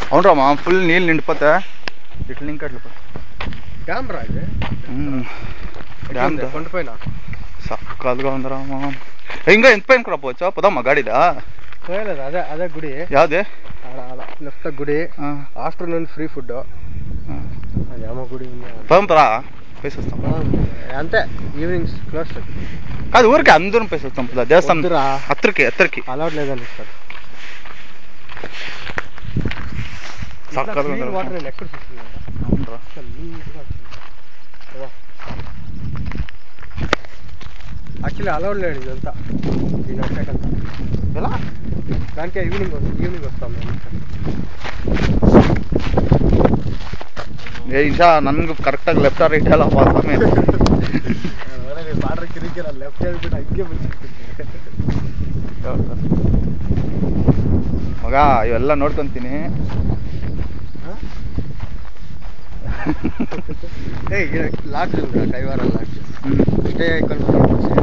అవునరామా full నీళ్ళు నిండిపోతే ఇట్లా ఇంకా అట్లా డ్యామ్ రా ఇది డ్యామ్ కొండపైన సక్కలుగా ఉందిరామా ఇంకా ఎంత పైన కూడా పోవచ్చా పోదామా గాడిదా పోయలేదు అదే అదే గుడి యాదే లెఫ్ట్ గుడి ఆఫ్టర్నూన్ ఫ్రీ ఫుడ్ అదేమో గుడి పోదాంపరా పైసి వస్తాం అంతే ఈవినింగ్ క్లోజ్ కాదు ఊరికి అందరం పైసి వస్తాం దేవస్థానం ఎత్తరికి అలౌట్ లేదండి సార్ సక్కలుగా వాటర్ నేను ఎక్కడ చూస్తున్నాను అవునరా యాక్చువల్లీ అలౌడ్ లేదు ఇదంతా దీని వచ్చాకంతా ఎలా దానికే ఈవినింగ్ వస్తాం మేము ಈಶಾ ನನ್ಗೆ ಕರೆಕ್ಟಾಗಿ ಲೆಫ್ಟ್ ರೈಟ್ ಎಲ್ಲ ಪಾಸ್ ಬಾರ್ಡರ್ ಕಿರಿಕಿಲ್ಲ ಲೆಫ್ಟ್ ಹೇಳ್ಬಿಟ್ಟು ಹಂಗೆ ಮುಂಚಿರ್ತೀನಿ ಮಗ ಇವೆಲ್ಲ ನೋಡ್ಕೊಂತೀನಿ ಲಾಡ್ಜ್ ಉಂಟಾ ಕೈವಾರ ಲಾಡ್ಜ್ ಸ್ಟೇ ಆಯ್ಕೊಂಡು